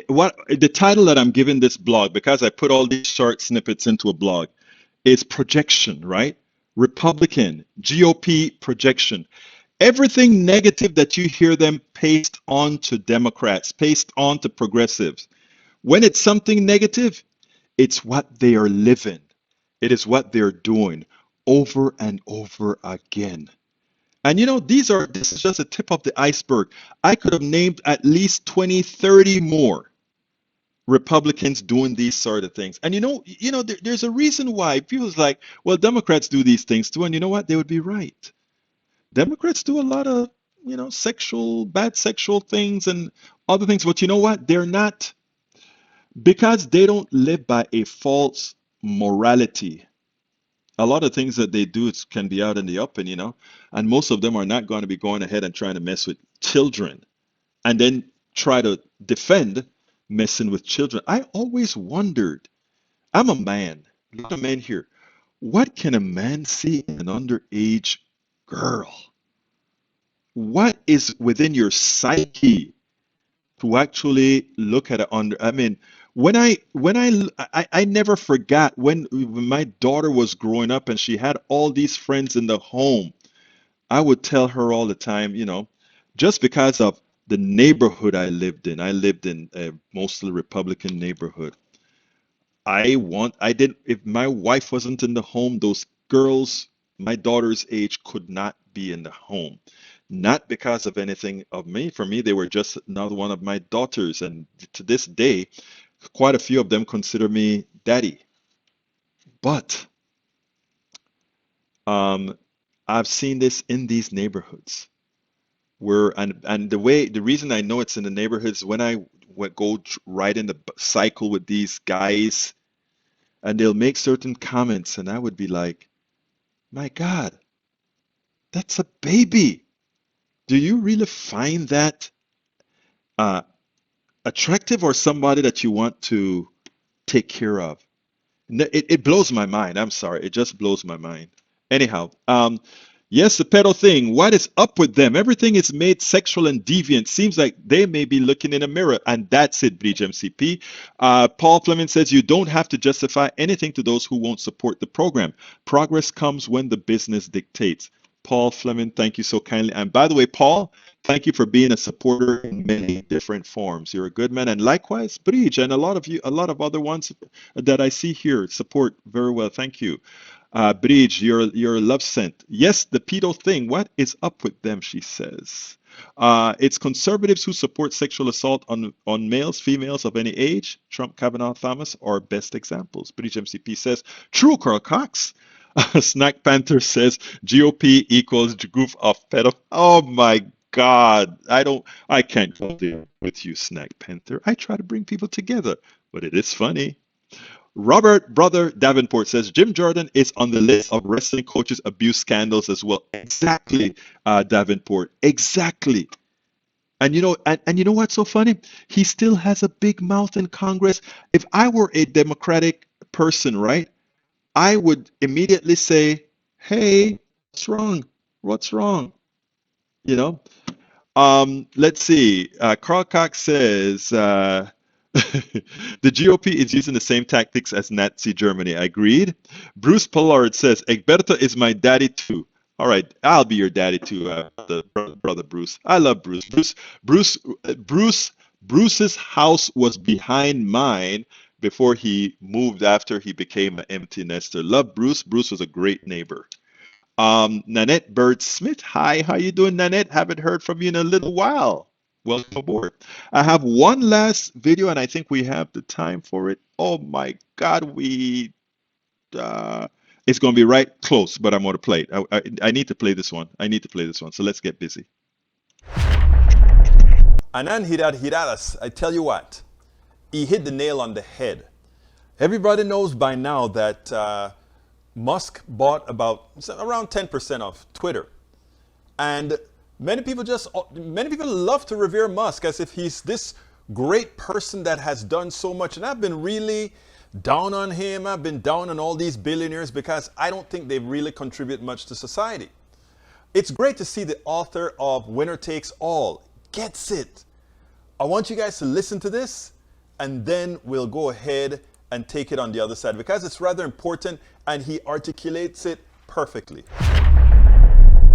what the title that I'm giving this blog, because I put all these short snippets into a blog, is projection, right? Republican, GOP projection. Everything negative that you hear them paste on to Democrats, paste on to progressives. When it's something negative, it's what they are living. It is what they're doing over and over again. And this is just a tip of the iceberg. I could have named at least 20, 30 more Republicans doing these sort of things. And there's a reason why people's like, well, Democrats do these things too. And you know what? They would be right. Democrats do a lot of, bad sexual things and other things. But you know what? They're not, because they don't live by a false morality. A lot of things that they do can be out in the open, and most of them are not going to be going ahead and trying to mess with children and then try to defend messing with children. I always wondered, I'm a man, not a man here. What can a man see in an underage girl? What is within your psyche to actually look at it when I never forgot when my daughter was growing up and she had all these friends in the home, I would tell her all the time, just because of the neighborhood I lived in a mostly Republican neighborhood. If my wife wasn't in the home, those girls, my daughter's age, could not be in the home. Not because of anything of me. For me, they were just another one of my daughters. And to this day, quite a few of them consider me daddy. But I've seen this in these neighborhoods and the reason I know it's in the neighborhoods, when I would go ride in the cycle with these guys and they'll make certain comments and I would be like, my God, that's a baby. do you really find that attractive or somebody that you want to take care of? It blows my mind. I'm sorry. It just blows my mind. Anyhow, yes, the pedo thing. What is up with them? Everything is made sexual and deviant. Seems like they may be looking in a mirror, and that's it, Bridge MCP. Paul Fleming says you don't have to justify anything to those who won't support the program. Progress comes when the business dictates. Paul Fleming, thank you so kindly. And by the way, Paul, thank you for being a supporter in many different forms. You're a good man. And likewise, Bridge, and a lot of other ones that I see here support very well. Thank you. Bridge, your love sent. Yes, the pedo thing. What is up with them, she says. It's conservatives who support sexual assault on males, females of any age. Trump, Kavanaugh, Thomas are best examples. Bridge MCP says, true, Carl Cox. Snack Panther says GOP equals group of pedo. Oh my God. I can't go there with you, Snack Panther. I try to bring people together, but it is funny. Robert Brother Davenport says Jim Jordan is on the list of wrestling coaches abuse scandals as well. Exactly, Davenport. Exactly. And you know what's so funny? He still has a big mouth in Congress. If I were a Democratic person, right, I would immediately say, "Hey, what's wrong? What's wrong?" You know. Let's see. Carl Cox says the GOP is using the same tactics as Nazi Germany. Agreed. Bruce Pollard says Egberto is my daddy too. All right, I'll be your daddy too, brother Bruce. I love Bruce. Bruce's house was behind mine before he moved after he became an empty nester. Love Bruce. Bruce was a great neighbor. Nanette Bird Smith. Hi, how you doing, Nanette? Haven't heard from you in a little while. Welcome aboard. I have one last video, and I think we have the time for it. Oh my God, it's going to be right close, but I'm going to play it. I need to play this one. So let's get busy. Anand Hiradas, I tell you what, he hit the nail on the head. Everybody knows by now that Musk bought around 10% of Twitter. And many people love to revere Musk as if he's this great person that has done so much. And I've been really down on him. I've been down on all these billionaires because I don't think they really contribute much to society. It's great to see the author of Winner Takes All gets it. I want you guys to listen to this, and then we'll go ahead and take it on the other side because it's rather important and he articulates it perfectly.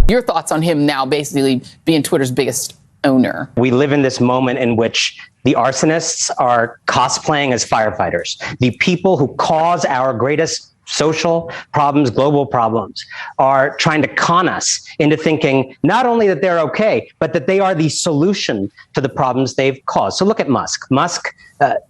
Your thoughts on him now basically being Twitter's biggest owner? We live in this moment in which the arsonists are cosplaying as firefighters. The people who cause our greatest social problems, global problems, are trying to con us into thinking not only that they're okay, but that they are the solution to the problems they've caused. So look at Musk. Musk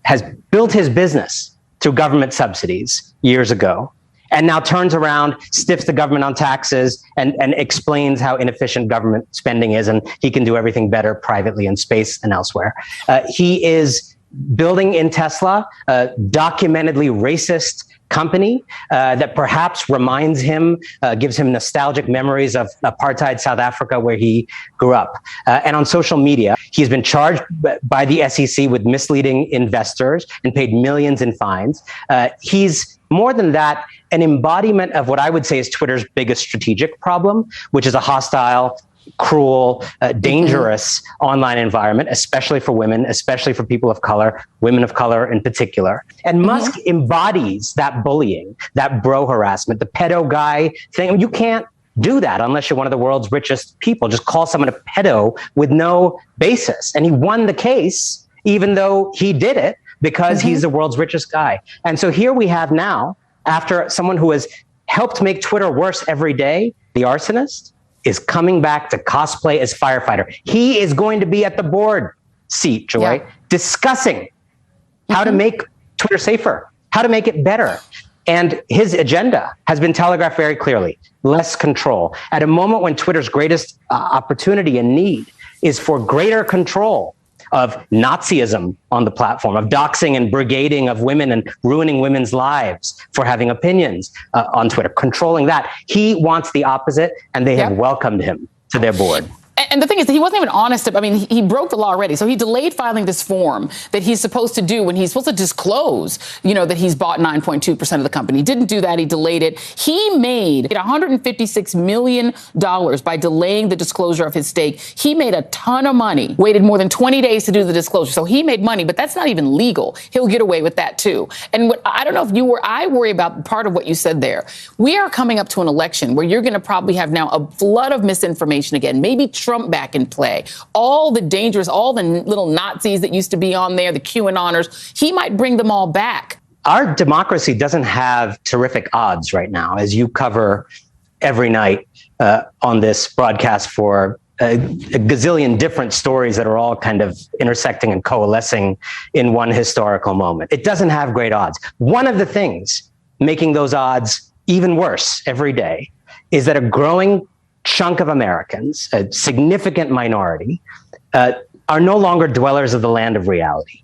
has built his business through government subsidies years ago, and now turns around, stiffs the government on taxes, and explains how inefficient government spending is, and he can do everything better privately in space and elsewhere. He is building in Tesla a documentedly racist company that perhaps reminds him, gives him nostalgic memories of apartheid South Africa where he grew up. And on social media, he's been charged by the SEC with misleading investors and paid millions in fines. He's more than that, an embodiment of what I would say is Twitter's biggest strategic problem, which is a hostile, cruel, dangerous online environment, especially for women, especially for people of color, women of color in particular. And Musk embodies that bullying, that bro harassment, the pedo guy thing. I mean, you can't do that unless you're one of the world's richest people. Just call someone a pedo with no basis. And he won the case, even though he did it, because he's the world's richest guy. And so here we have now, after someone who has helped make Twitter worse every day, the arsonist, is coming back to cosplay as firefighter. He is going to be at the board seat, Joy, discussing how to make Twitter safer, how to make it better. And his agenda has been telegraphed very clearly: less control. At a moment when Twitter's greatest opportunity and need is for greater control of Nazism on the platform, of doxing and brigading of women and ruining women's lives for having opinions on Twitter, controlling that. He wants the opposite, and they have welcomed him to their board. And the thing is that he wasn't even honest. I mean, he broke the law already. So he delayed filing this form that he's supposed to do when he's supposed to disclose, that he's bought 9.2% of the company. He didn't do that. He delayed it. He made $156 million by delaying the disclosure of his stake. He made a ton of money, waited more than 20 days to do the disclosure. So he made money, but that's not even legal. He'll get away with that too. And I don't know if I worry about part of what you said there. We are coming up to an election where you're going to probably have now a flood of misinformation again, maybe Trump back in play, all the little Nazis that used to be on there, the QAnoners, he might bring them all back. Our democracy doesn't have terrific odds right now, as you cover every night on this broadcast for a gazillion different stories that are all kind of intersecting and coalescing in one historical moment. It doesn't have great odds. One of the things making those odds even worse every day is that a growing chunk of Americans, a significant minority, are no longer dwellers of the land of reality.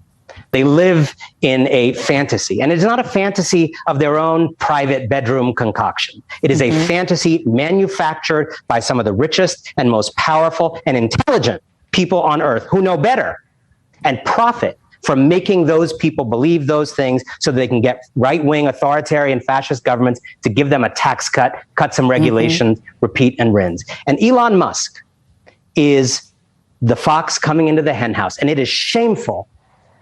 They live in a fantasy, and it's not a fantasy of their own private bedroom concoction. It is a fantasy manufactured by some of the richest and most powerful and intelligent people on earth who know better and profit from making those people believe those things so that they can get right-wing authoritarian fascist governments to give them a tax cut some regulations, repeat and rinse. And Elon Musk is the fox coming into the henhouse, and it is shameful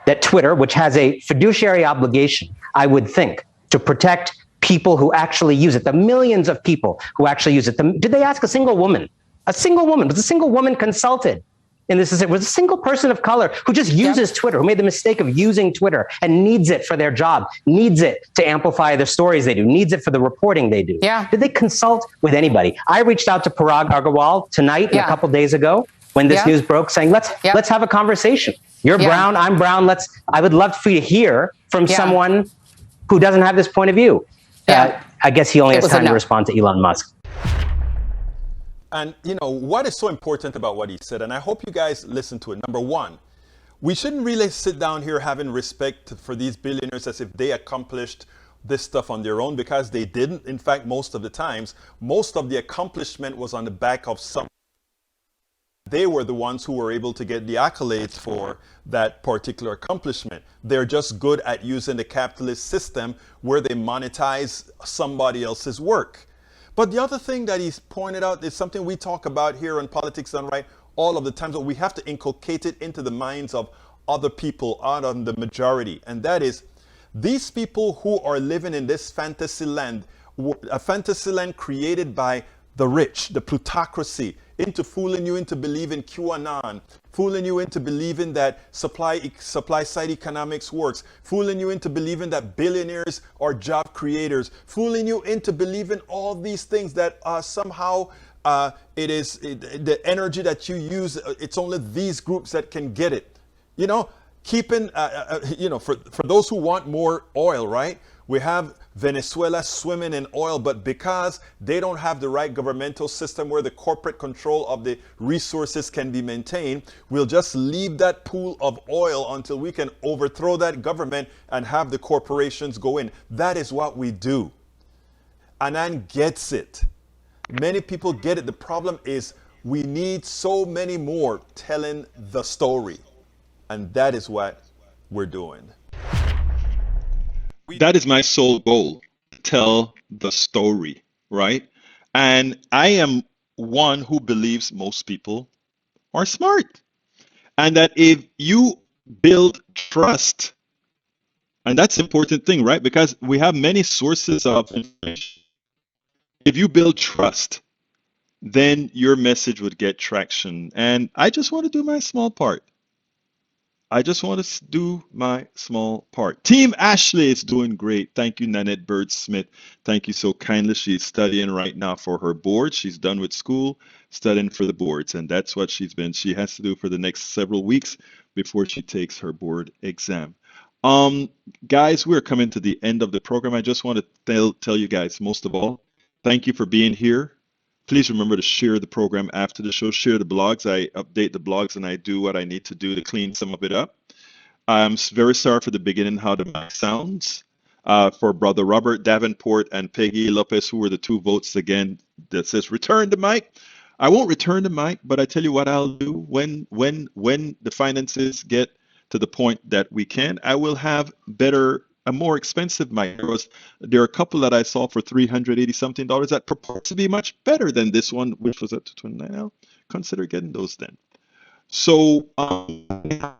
that Twitter, which has a fiduciary obligation, I would think, to protect people who actually use it, the millions of people who actually use it. Did they ask a single woman? A single woman. Was a single woman consulted? And this is it. Was a single person of color who just uses Twitter, who made the mistake of using Twitter and needs it for their job, needs it to amplify the stories they do, needs it for the reporting they do. Yeah. Did they consult with anybody? I reached out to Parag Agarwal tonight and a couple days ago when this news broke, saying, let's have a conversation. You're brown, I'm brown. I would love for you to hear from someone who doesn't have this point of view. I guess he only has time to respond to Elon Musk. And, what is so important about what he said, and I hope you guys listen to it. Number one, we shouldn't really sit down here having respect for these billionaires as if they accomplished this stuff on their own, because they didn't. In fact, most of the times, most of the accomplishment was on the back of some. They were the ones who were able to get the accolades for that particular accomplishment. They're just good at using the capitalist system where they monetize somebody else's work. But the other thing that he's pointed out is something we talk about here on Politics Done Right all of the time, but we have to inculcate it into the minds of other people, out of the majority. And that is, these people who are living in this fantasy land, a fantasy land created by the rich, the plutocracy, into fooling you into believing QAnon, fooling you into believing that supply side economics works, fooling you into believing that billionaires are job creators, fooling you into believing all these things that somehow the energy that you use, it's only these groups that can get it. Keeping, for those who want more oil, right? We have Venezuela swimming in oil, but because they don't have the right governmental system where the corporate control of the resources can be maintained, we'll just leave that pool of oil until we can overthrow that government and have the corporations go in. That is what we do. Anand gets it. Many people get it. The problem is we need so many more telling the story. And that is what we're doing. That is my sole goal, tell the story, right? And I am one who believes most people are smart. And that if you build trust, and that's an important thing, right? Because we have many sources of information. If you build trust, then your message would get traction. And I just want to do my small part. I just want to do my small part. Team Ashley is doing great. Thank you, Nanette Bird-Smith. Thank you so kindly. She's studying right now for her board. She's done with school, studying for the boards. And that's what she has to do for the next several weeks before she takes her board exam. Guys, we're coming to the end of the program. I just want to tell you guys, most of all, thank you for being here. Please remember to share the program after the show. Share the blogs. I update the blogs and I do what I need to do to clean some of it up. I'm very sorry for the beginning, how the mic sounds. For Brother Robert Davenport and Peggy Lopez, who were the two votes again that says return the mic. I won't return the mic, but I tell you what I'll do when the finances get to the point that we can, I will have a more expensive mic. There are a couple that I saw for $380 something that purport to be much better than this one, which was at $229. I'll consider getting those then. So I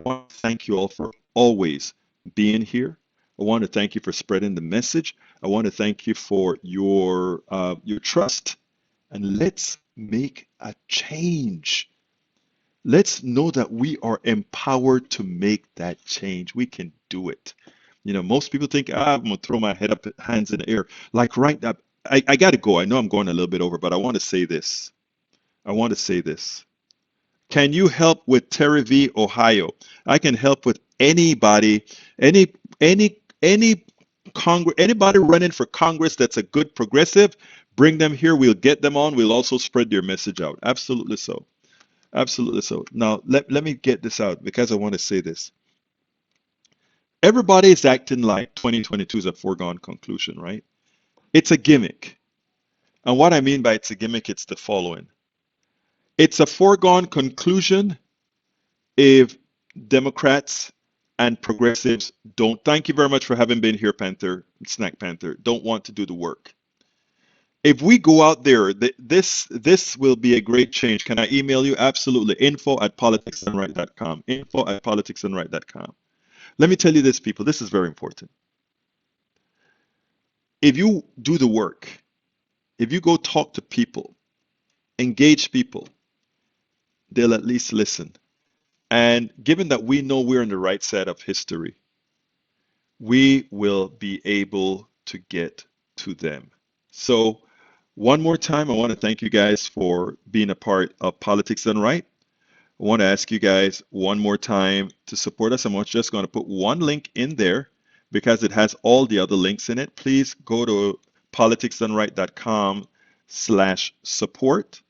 want to thank you all for always being here. I want to thank you for spreading the message. I want to thank you for your trust, and let's make a change. Let's know that we are empowered to make that change. We can do it. You know, most people think, I'm gonna throw my head up, hands in the air. Like right now, I gotta go. I know I'm going a little bit over, but I want to say this. I want to say this. Can you help with Terry V, Ohio? I can help with anybody, any anybody running for Congress that's a good progressive. Bring them here. We'll get them on. We'll also spread their message out. Absolutely so. Absolutely so. Now let me get this out because I want to say this. Everybody is acting like 2022 is a foregone conclusion, right? It's a gimmick. And what I mean by it's a gimmick, it's the following. It's a foregone conclusion if Democrats and progressives don't, thank you very much for having been here, Snack Panther, don't want to do the work. If we go out there, this will be a great change. Can I email you? Absolutely. info@politicsdoneright.com. info@politicsdoneright.com. Let me tell you this, people. This is very important. If you do the work, if you go talk to people, engage people, they'll at least listen. And given that we know we're on the right side of history, we will be able to get to them. So one more time, I want to thank you guys for being a part of Politics Done Right. I want to ask you guys one more time to support us. I'm just going to put one link in there because it has all the other links in it. Please go to politicsdoneright.com/support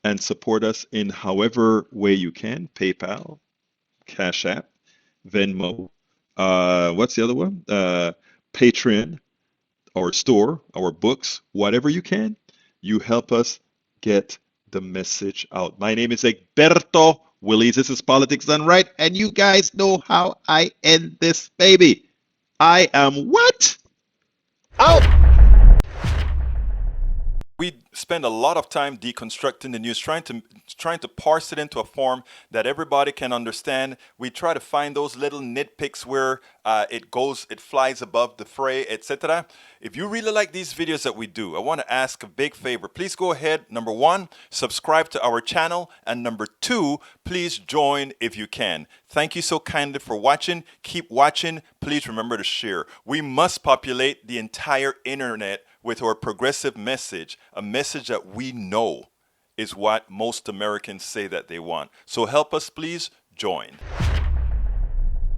and support us in however way you can. PayPal, Cash App, Venmo, what's the other one? Patreon, our store, our books, whatever you can. You help us get the message out. My name is Egberto Willies. This is Politics Done Right, and you guys know how I end this baby. I am what? Out! We spend a lot of time deconstructing the news, trying to parse it into a form that everybody can understand. We try to find those little nitpicks where it flies above the fray, etc. If you really like these videos that we do, I want to ask a big favor. Please go ahead. Number one, subscribe to our channel, and number two, please join if you can. Thank you so kindly for watching. Keep watching. Please remember to share. We must populate the entire internet with our progressive message, a message that we know is what most Americans say that they want. So help us, please join.